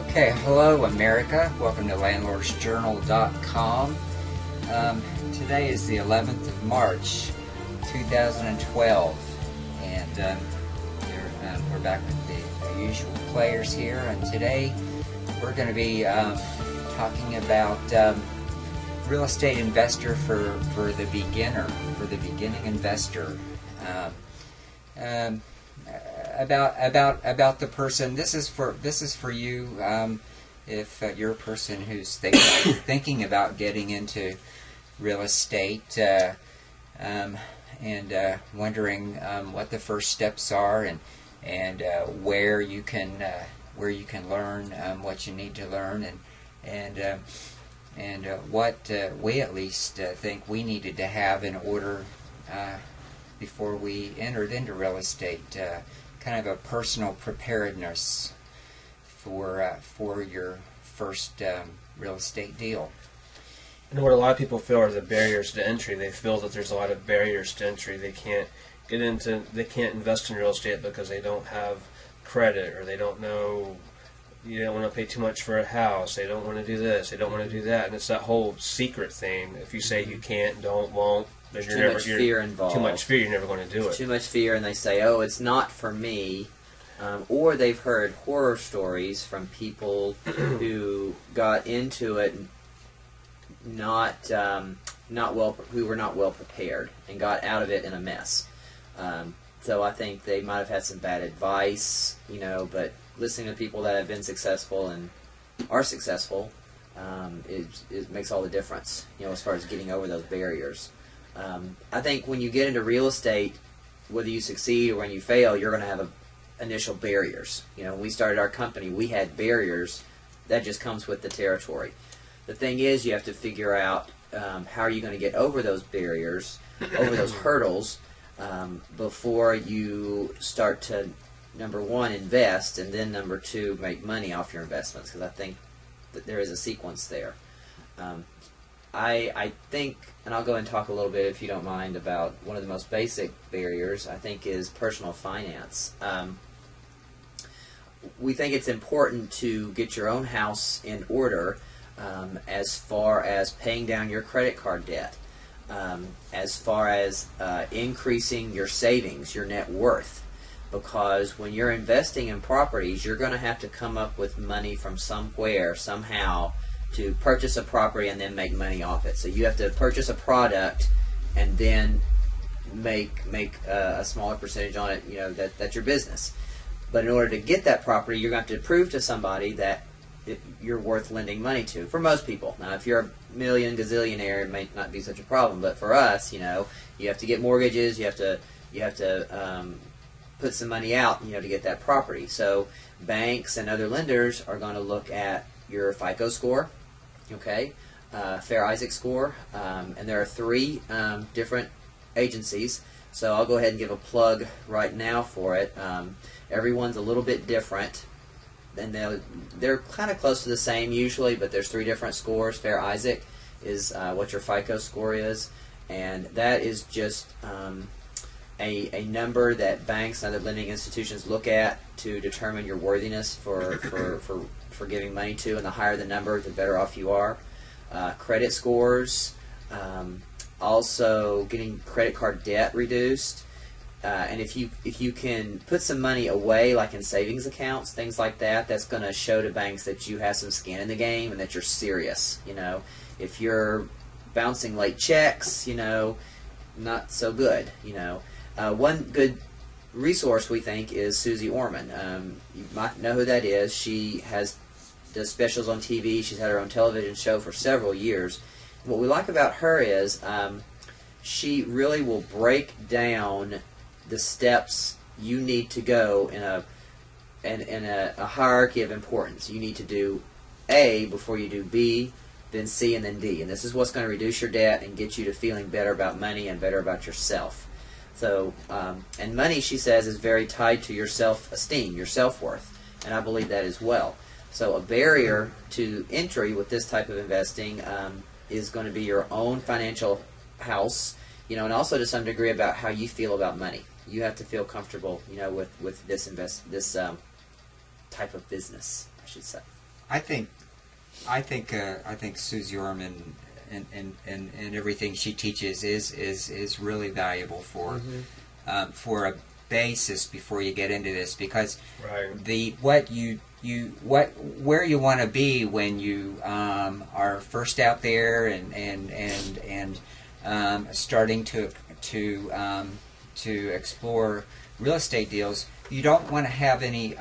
Okay, hello America. Welcome to LandlordsJournal.com. Today is the 11th of March, 2012, and we're back with the usual players here. And today we're going to be talking about real estate investor for the beginner, for the beginning investor. About the person. This is for you if you're a person who's thinking about getting into real estate and wondering what the first steps are and where you can learn what you need to learn and what we at least think we needed to have in order before we entered into real estate. Kind of a personal preparedness for your first real estate deal. And what a lot of people feel are the barriers to entry. They feel that there's a lot of barriers to entry. They can't invest in real estate because they don't have credit, or they don't know, you don't want to pay too much for a house, they don't want to do this, they don't want to do that, and it's that whole secret thing. If you say you can't, don't, won't, there's too much fear involved. Too much fear, you're never going to do it. Too much fear, and they say, oh, it's not for me. Or they've heard horror stories from people who got into it who were not well prepared and got out of it in a mess. So I think they might have had some bad advice, but listening to people that have been successful and are successful, it makes all the difference, as far as getting over those barriers. I think when you get into real estate, whether you succeed or when you fail, you're going to have initial barriers. When we started our company, we had barriers. That just comes with the territory. The thing is, you have to figure out how are you going to get over those barriers, over those hurdles, before you start to, number one, invest, and then number two, make money off your investments, because I think that there is a sequence there. I think, and I'll go and talk a little bit, if you don't mind, about one of the most basic barriers, I think, is personal finance. We think it's important to get your own house in order as far as paying down your credit card debt, as far as increasing your savings, your net worth. Because when you're investing in properties, you're going to have to come up with money from somewhere, somehow, to purchase a property and then make money off it. So you have to purchase a product and then make a smaller percentage on it. That's your business. But in order to get that property, you're going to have to prove to somebody that you're worth lending money to. For most people. Now, if you're a gazillionaire, it may not be such a problem. But for us, you have to get mortgages. You have to put some money out, to get that property. So banks and other lenders are going to look at your FICO score, Fair Isaac score, and there are three different agencies. So I'll go ahead and give a plug right now for it. Everyone's a little bit different, and they're kind of close to the same usually, but there's three different scores. Fair Isaac is what your FICO score is, and that is just a number that banks and other lending institutions look at to determine your worthiness for giving money to, and the higher the number, the better off you are. Credit scores, also getting credit card debt reduced, and if you can put some money away, like in savings accounts, things like that, that's going to show to banks that you have some skin in the game and that you're serious. If you're bouncing late checks, not so good. One good resource, we think, is Susie Orman. You might know who that is. She does specials on TV. She's had her own television show for several years. And what we like about her is she really will break down the steps you need to go in a hierarchy of importance. You need to do A before you do B, then C, and then D. And this is what's going to reduce your debt and get you to feeling better about money and better about yourself. So, and money, she says, is very tied to your self-esteem, your self-worth, and I believe that as well. So a barrier to entry with this type of investing is going to be your own financial house, and also to some degree about how you feel about money. You have to feel comfortable, with this type of business, I should say. I think Susie Orman and everything she teaches is really valuable for a basis before you get into this, because Right. where you want to be when you are first out there and starting to explore real estate deals, you don't want to have any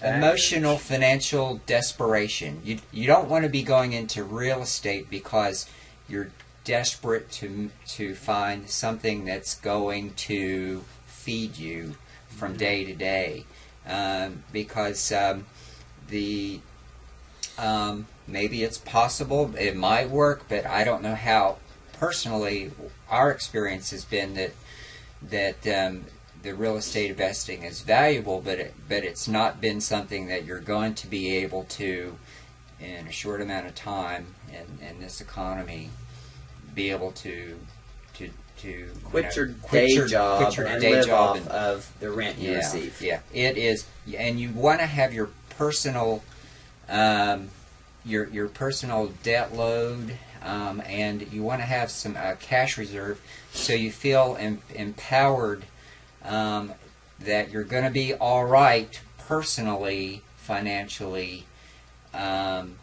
emotional financial desperation. You don't want to be going into real estate because you're desperate to find something that's going to feed you from day to day, because maybe it's possible, it might work, but I don't know how. Personally, our experience has been that the real estate investing is valuable, but it's not been something that you're going to be able to, in a short amount of time in this economy, be able to quit your day job and live off of the rent you receive. Yeah, it is, and you want to have your personal your personal debt load, and you want to have some cash reserve, so you feel empowered that you're going to be all right personally, financially, and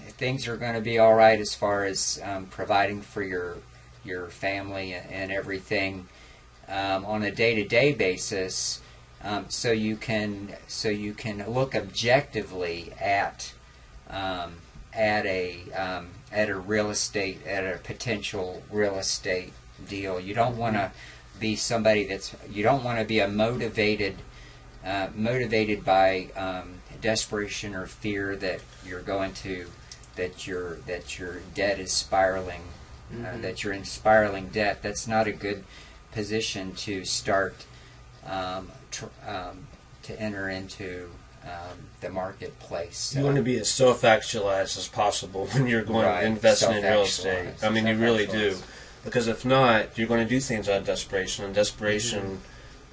things are going to be all right as far as providing for your family and everything on a day-to-day basis, so you can look objectively at a potential real estate deal. You don't want to be somebody you don't want to be motivated by desperation or fear that your debt is spiraling, that you're in spiraling debt. That's not a good position to start to enter into the marketplace. You want to be as self-actualized as possible when you're going investing in real estate. I mean, you really do. Because if not, you're going to do things out of desperation, and desperation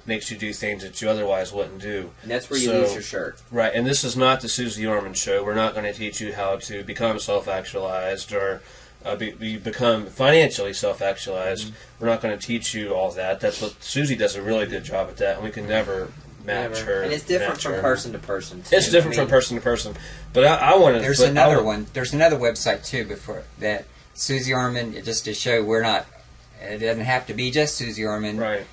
makes you do things that you otherwise wouldn't do. And that's where you lose your shirt. Right, and this is not the Susie Orman show. We're not going to teach you how to become self-actualized or become financially self-actualized. We're not going to teach you all that. That's what Susie does a really good job at that, and we can never match her. And it's different from person to person, too. It's different from person to person. But I want to... There's another one. There's another website, too, before that. Susie Orman, just to show we're not... It doesn't have to be just Susie Orman. Right.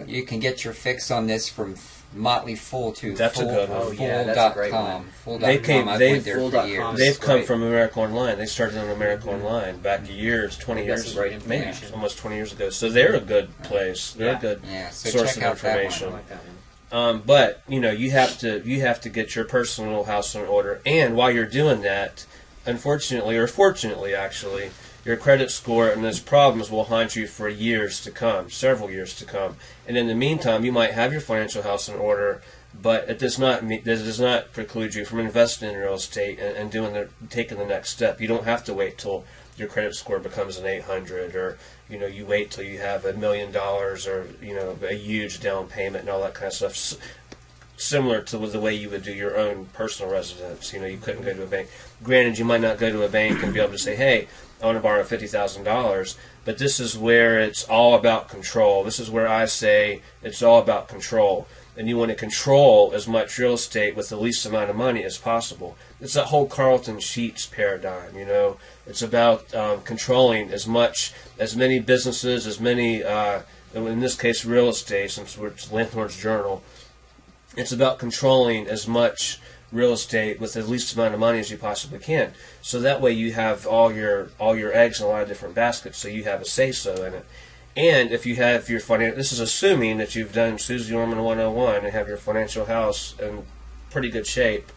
You can get your fix on this from Motley Fool, too. That's a good one. Oh, yeah, that's a great one. Full.com. I've went there for years. They've come from America Online. They started on America Online back years, 20 years, great information. maybe almost 20 years ago. So they're a good place. They're a good so source check of out that information. I like that one. But you have to get your personal house in order, and while you're doing that, unfortunately or fortunately, actually, your credit score and those problems will haunt you for years to come, several years to come. And in the meantime, you might have your financial house in order, but it does not preclude you from investing in real estate and taking the next step. You don't have to wait till your credit score becomes an 800, or you wait till you have $1 million, or a huge down payment and all that kind of stuff. Similar to the way you would do your own personal residence. You couldn't go to a bank. Granted, you might not go to a bank and be able to say, hey, I want to borrow $50,000, but this is where it's all about control. This is where I say it's all about control. And you want to control as much real estate with the least amount of money as possible. It's that whole Carleton Sheets paradigm, It's about controlling as many businesses, as many, in this case, real estate, since it's Landlord's Journal. It's about controlling as much real estate with the least amount of money as you possibly can. So that way you have all your eggs in a lot of different baskets, so you have a say-so in it. And if you have your this is assuming that you've done Susie Orman 101 and have your financial house in pretty good shape,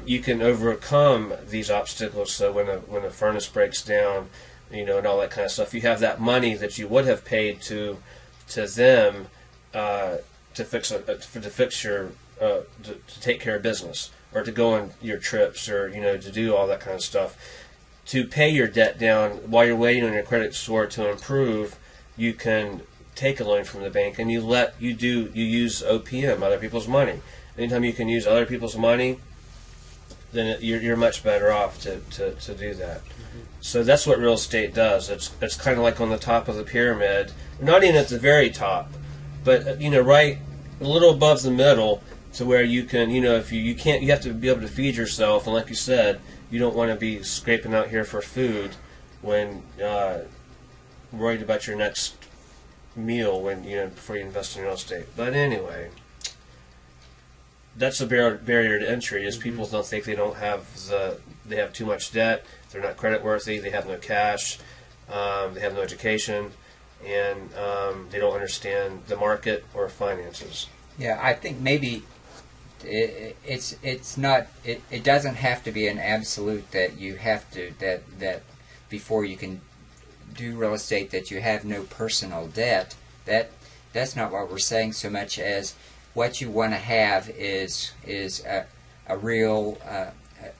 you can overcome these obstacles. So when a furnace breaks down, and all that kind of stuff, you have that money that you would have paid to them to take care of business, or to go on your trips, or to do all that kind of stuff, to pay your debt down while you're waiting on your credit score to improve. You can take a loan from the bank and you use OPM, other people's money. Anytime you can use other people's money, then you're much better off to do that. So that's what real estate does. It's kind of like on the top of the pyramid, not even at the very top, but right a little above the middle, to where you can, if you can't, you have to be able to feed yourself, and like you said, you don't want to be scraping out here for food when worried about your next meal before you invest in real estate. But anyway, that's a barrier to entry. Is people don't think they have too much debt, they're not credit worthy, they have no cash, they have no education, and they don't understand the market or finances. Yeah, I think maybe it's not. It doesn't have to be an absolute that you have to that before you can do real estate that you have no personal debt. That's not what we're saying so much as what you want to have is a real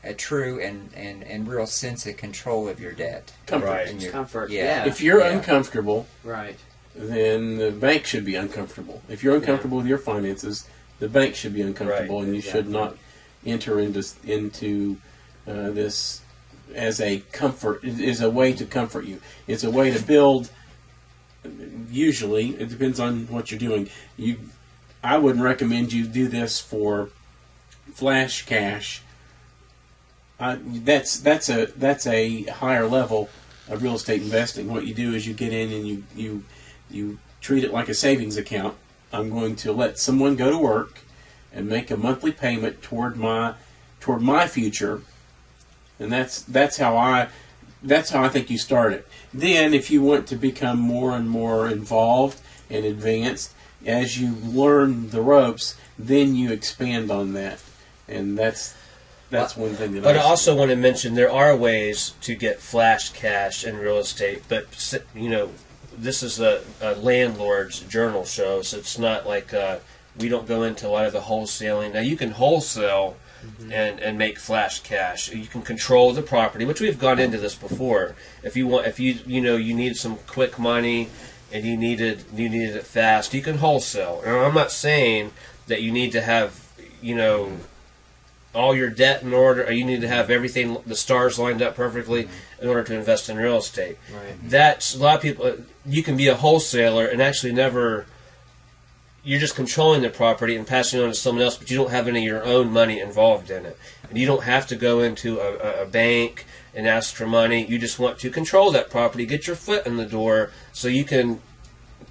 a true and real sense of control of your debt. Comfort. Right. Comfort. Yeah. If you're uncomfortable, Right. then the bank should be uncomfortable. If you're uncomfortable with your finances, the bank should be uncomfortable, Right, and you should not enter into this as a comfort. It is a way to comfort you. It's a way to build. Usually, it depends on what you're doing. I wouldn't recommend you do this for flash cash. That's a higher level of real estate investing. What you do is you get in and you treat it like a savings account. I'm going to let someone go to work and make a monthly payment toward my future, and that's how I think you start it. Then, if you want to become more and more involved and advanced, as you learn the ropes, then you expand on that, and that's one thing that. But I also want to mention there are ways to get flash cash in real estate, but this is a landlord's journal show, so it's not like we don't go into a lot of the wholesaling. Now you can wholesale and make flash cash. You can control the property, which we've gone into this before. If you need some quick money and you needed it fast, you can wholesale. And I'm not saying that you need to have all your debt in order, or you need to have everything, the stars lined up perfectly in order to invest in real estate. Right. That's a lot of people. You can be a wholesaler and actually never. You're just controlling the property and passing it on to someone else, but you don't have any of your own money involved in it. And you don't have to go into a bank and ask for money. You just want to control that property, get your foot in the door, so you can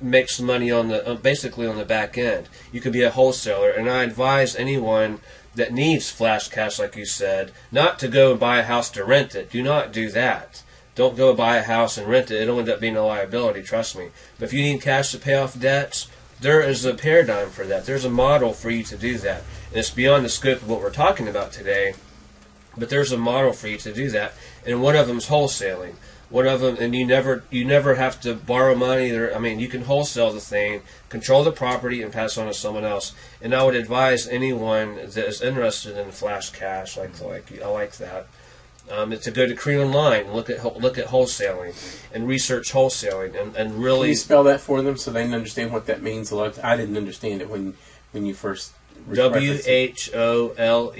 make some money on basically on the back end. You could be a wholesaler, and I advise anyone that needs flash cash, like you said, not to go and buy a house to rent it. Do not do that. Don't go buy a house and rent it. It'll end up being a liability, trust me. But if you need cash to pay off debts, there is a paradigm for that. There's a model for you to do that. And it's beyond the scope of what we're talking about today, but there's a model for you to do that. And one of them is wholesaling. One of them, and you never have to borrow money. You can wholesale the thing, control the property, and pass it on to someone else. And I would advise anyone that is interested in flash cash, I like that, to go to Cree Online, look at wholesaling, and research wholesaling, and really. Can you spell that for them so they can understand what that means? I didn't understand it when you first. WHOLE.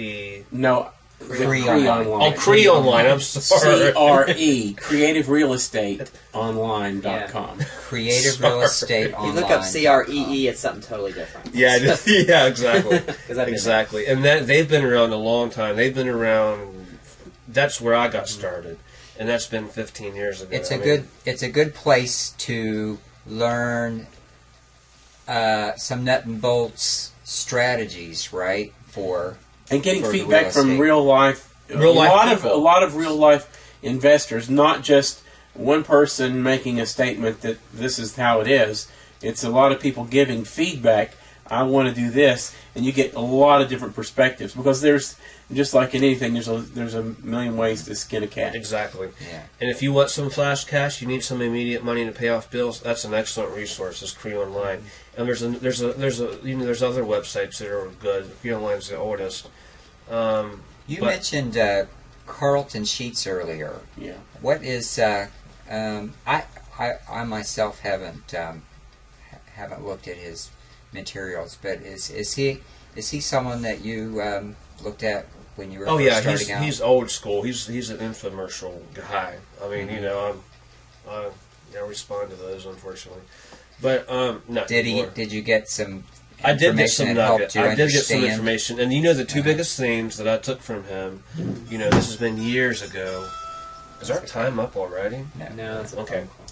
No. Cree Online. Oh, Cree Online. I'm sorry. CRE. Creative Real Estate Online.com. Creative Real Estate Online. You look up CREE, it's something totally different. Yeah, yeah, exactly. Exactly. And they've been around a long time. They've been around. That's where I got started, and that's been 15 years ago. It's a good place to learn some nut and bolts strategies, right? And getting feedback from real life people. A lot of real life investors, not just one person making a statement that this is how it is. It's a lot of people giving feedback. I want to do this, and you get a lot of different perspectives because there's, just like in anything, there's a million ways to skin a cat. Exactly. Yeah. And if you want some flash cash, you need some immediate money to pay off bills. That's an excellent resource. Is Cree Online, and there's other websites that are good. Cree Online's the oldest. You mentioned Carlton Sheets earlier. Yeah. What is I myself haven't haven't looked at his materials, but is he someone that you looked at when you were Oh first yeah, starting out? he's old school. He's an infomercial guy. I mean, you know, I respond to those unfortunately, but not Did anymore. Did you get some? I did get information some that helped nuggets. you I did get some understand? information, and you know the two biggest themes that I took from him. You know, this has been years ago. Is our time up already? No, that's a Okay. phone call.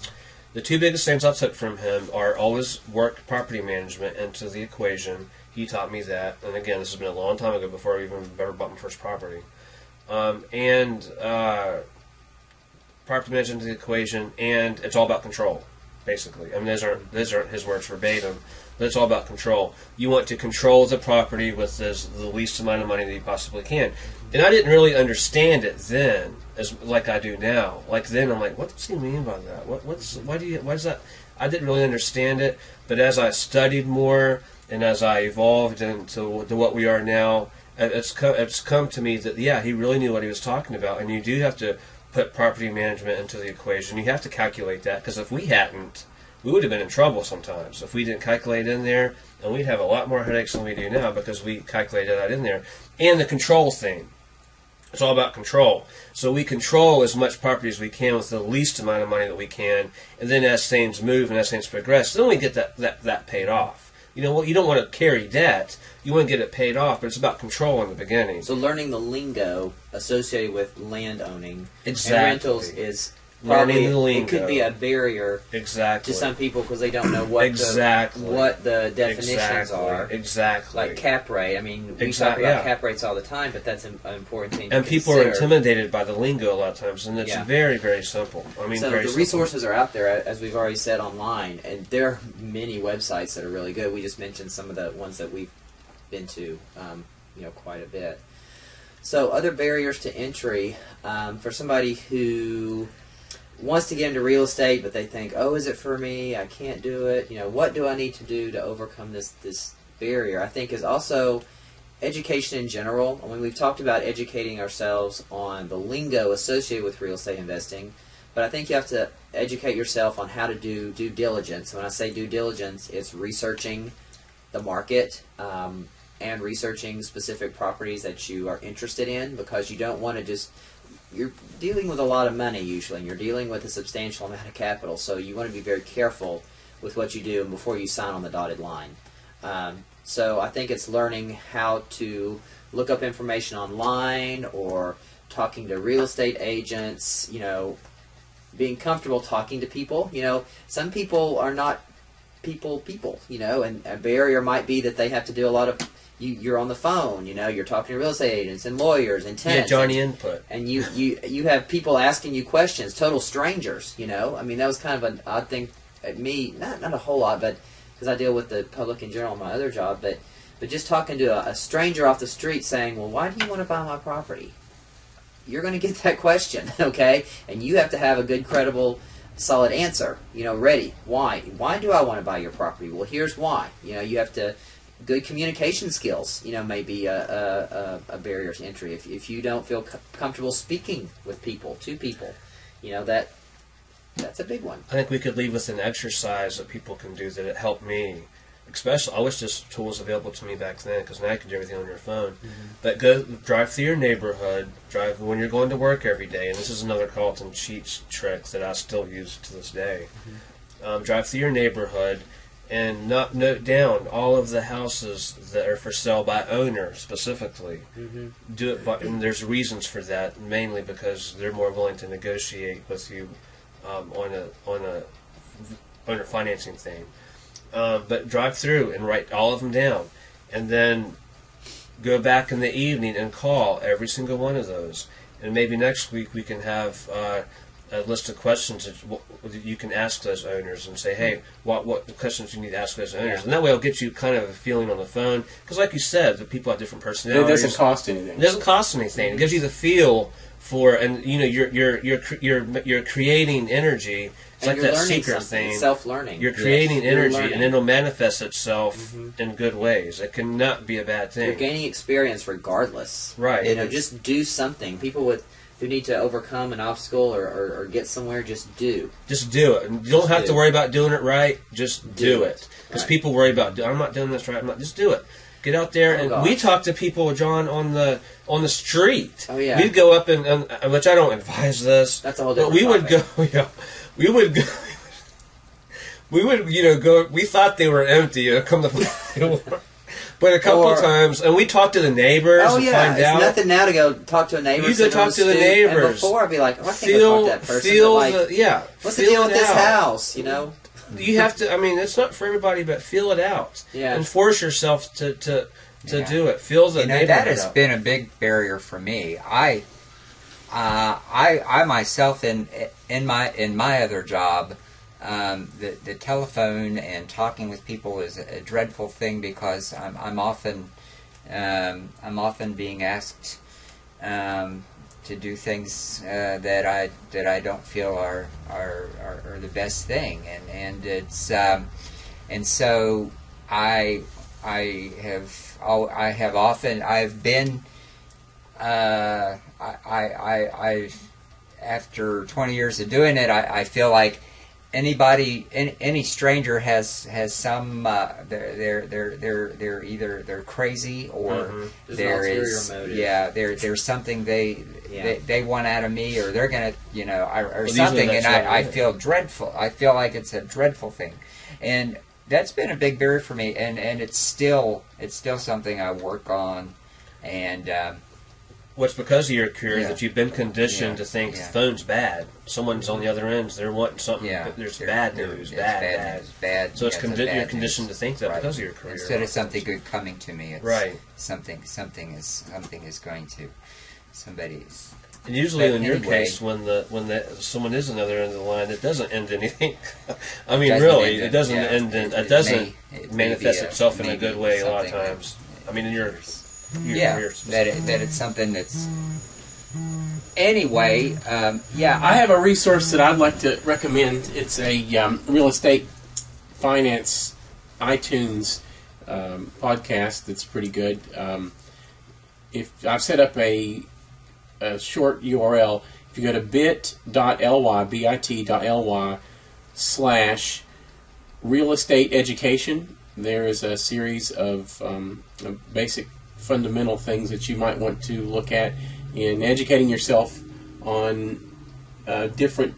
The two biggest things I took from him are always work property management into the equation. He taught me that, and again, this has been a long time ago before I even ever bought my first property. And property management into the equation, and it's all about control, basically. I mean, those aren't his words verbatim, but it's all about control. You want to control the property with the least amount of money that you possibly can. And I didn't really understand it then, like I do now. Like then, I'm like, what does he mean by that? Why is that? I didn't really understand it, but as I studied more and as I evolved into what we are now, it's come to me that yeah, he really knew what he was talking about, and you do have to put property management into the equation. You have to calculate that, because if we hadn't, we would have been in trouble sometimes if we didn't calculate in there, and we'd have a lot more headaches than we do now because we calculated that in there. And the control thing. It's all about control. So we control as much property as we can with the least amount of money that we can, and then as things move and as things progress, then we get that paid off. You know, well, you don't want to carry debt. You want to get it paid off, but it's about control in the beginning. So learning the lingo associated with land owning Exactly. and rentals is Learning probably the lingo. it could be a barrier Exactly. to some people because they don't know what the definitions are. Exactly. Like cap rate. I mean, we talk about cap rates all the time, but that's an important thing to And people consider. are intimidated by the lingo a lot of times, and it's very, very simple. I mean, so very the simple. resources are out there, as we've already said, online, and there are many websites that are really good. We just mentioned some of the ones that we've been to, quite a bit. So other barriers to entry for somebody who wants to get into real estate, but they think, oh, is it for me? I can't do it. What do I need to do to overcome this barrier? I think is also education in general. I mean, we've talked about educating ourselves on the lingo associated with real estate investing, but I think you have to educate yourself on how to do due diligence. When I say due diligence, it's researching the market and researching specific properties that you are interested in, because you don't want to just... You're dealing with a lot of money usually, and you're dealing with a substantial amount of capital, so you want to be very careful with what you do before you sign on the dotted line. So I think it's learning how to look up information online or talking to real estate agents, being comfortable talking to people. Some people are not people, and a barrier might be that they have to do a lot of... You're on the phone, you're talking to real estate agents and lawyers and tenants. Yeah, Johnny Input. And you have people asking you questions, total strangers, I mean, that was kind of an odd thing at me, not a whole lot, but because I deal with the public in general in my other job, but just talking to a stranger off the street saying, well, why do you want to buy my property? You're going to get that question, okay? And you have to have a good, credible, solid answer, ready. Why? Why do I want to buy your property? Well, here's why. You have to... Good communication skills, may be a barrier to entry. If you don't feel comfortable speaking with people, to people, that's a big one. I think we could leave with an exercise that people can do that it helped me. Especially, I wish this tool was available to me back then, because now you can do everything on your phone. But drive through your neighborhood, drive when you're going to work every day, and this is another Carlton Sheets trick that I still use to this day. Drive through your neighborhood and note down all of the houses that are for sale by owner specifically. Do it, and there's reasons for that, mainly because they're more willing to negotiate with you on a financing thing. But drive through and write all of them down, and then go back in the evening and call every single one of those. And maybe next week we can have a list of questions that you can ask those owners and say, hey, what questions you need to ask those owners. And that way it'll get you kind of a feeling on the phone. Because like you said, the people have different personalities. It doesn't cost anything. It doesn't cost anything. It gives you the feel for, and you're creating energy. It's and like that seeker thing. Self-learning. You're creating energy, and it'll manifest itself in good ways. It cannot be a bad thing. You're gaining experience regardless. Right. Just do something. People with you need to overcome an obstacle or get somewhere, just do. Just do it. And you don't have to worry about doing it right. Just do it. Because Right. people worry about, I'm not doing this right. Just do it. Get out there, Oh, and gosh. we talk to people, John, on the street. Oh, yeah. We'd go up and which I don't advise this. That's a whole But different we would go, topic. we would go. We would, go. We thought they were empty. Come to, but a couple Or- times, and we talked to the neighbors Oh and yeah, find it's out. nothing now to go talk to a neighbor. You go sit on talk to the stoop, And neighbors. before I'd be like, oh, I can't go talk to that person. Feel but like, the, yeah. what's the feel deal with it this out. house? You know? You have to. I mean, it's not for everybody, but feel it out. Yeah. And force yourself to Yeah. do it. Feel the You know, neighborhood that has out. been a big barrier for me. I myself in my other job, the telephone and talking with people is a dreadful thing because I'm often being asked to do things that I don't feel are the best thing, and it's and so I've been after 20 years of doing it, I feel like any stranger has some they're either they're crazy or There's there an ulterior is motive. there's something they Yeah. they want out of me, or they're gonna or usually something, that's and what I it is. feel dreadful. I feel like it's a dreadful thing, and that's been a big barrier for me, and it's still something I work on, and What's because of your career Yeah. that you've been conditioned Yeah. to think Yeah. the phone's bad. Someone's on the other end. They're wanting something. yeah, But there's there- bad there- news. it's Bad. news, bad. So it's yeah, you're bad conditioned news. to think that Right. because of your career. Instead of something good coming to me, it's Right. something is going to somebody's. And usually, But in your anyway. case, when someone is on the other end of the line, it doesn't end anything. I mean, Doesn't really, end it in- doesn't yeah, end in. It it doesn't may manifest be itself in a maybe good way a lot of something times. I mean, in your Yeah, that it's something that's. Anyway, I have a resource that I'd like to recommend. It's a real estate finance iTunes podcast that's pretty good. If I've set up a short URL, if you go to bit.ly/real estate education, there is a series of basic fundamental things that you might want to look at in educating yourself on different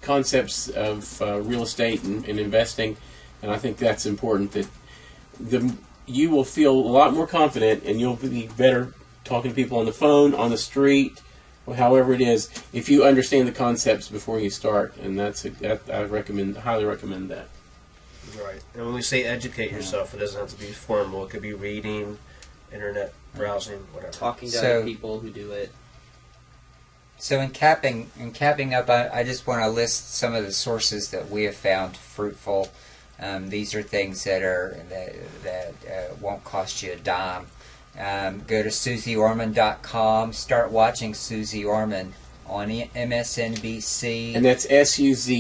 concepts of real estate and investing, and I think that's important. That you will feel a lot more confident, and you'll be better talking to people on the phone, on the street, or however it is, if you understand the concepts before you start. And I highly recommend that. right. And when we say educate yourself, it doesn't have to be formal. It could be reading, internet browsing, whatever. Talking to So- other people who do it. So in capping up, I just want to list some of the sources that we have found fruitful. These are things that won't cost you a dime. Go to SusieOrman.com. Start watching Susie Orman on MSNBC. And that's SUZE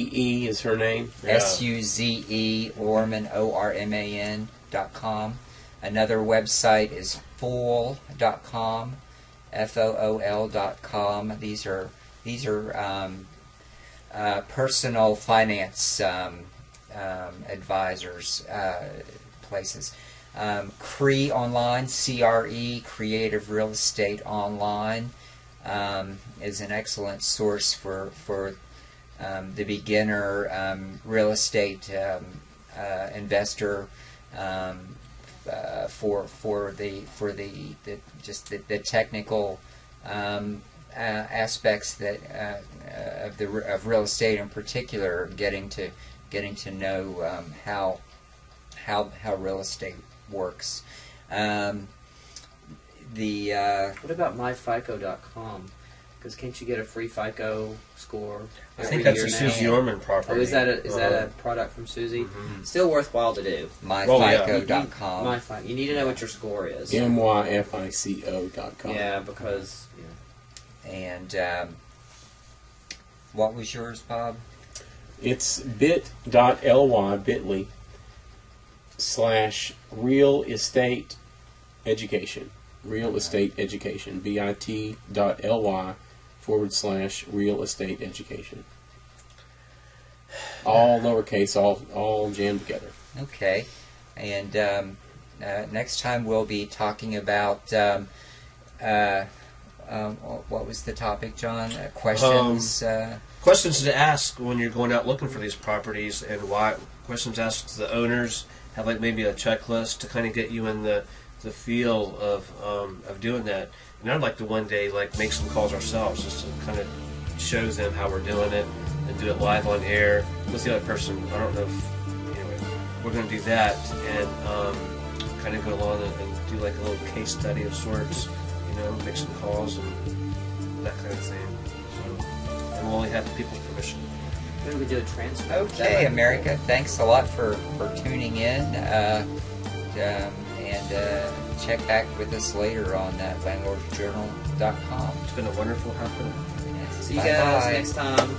is her name. SUZE Orman ORMAN.com. Another website is Fool.com. FOOL.com. These are personal finance advisors places. CRE Online, CRE, Creative Real Estate Online, is an excellent source for the beginner real estate investor. For the technical aspects that of real estate in particular, getting to know how real estate works. What about myfico.com? Because can't you get a free FICO score? I every think that's year a now? Susie Orman property. Oh, is that a product from Susie? Mhm. Still worthwhile to do. MyFICO.com. MyFICO. You need to know what your score is. MYFICO.com. Yeah, because And what was yours, Bob? It's bit.ly/real estate education. Real Estate Education. bit.ly/Real Estate Education. All lowercase, all jammed together. Okay. And next time we'll be talking about what was the topic, John? Questions. Questions to ask when you're going out looking for these properties, and why. Questions asked to the owners. Have like maybe a checklist to kind of get you in the feel of doing that. And I'd like to one day like make some calls ourselves, just to kind of show them how we're doing it and do it live on air with the other person. I don't know if anyway we're going to do that and kind of go along and do like a little case study of sorts. Make some calls and that kind of thing. So, and we'll only have people's permission. Maybe we do a transfer. Okay, America. Thanks a lot for tuning in. And check back with us later on landlordsjournal.com. It's been a wonderful half hour. See you guys next time.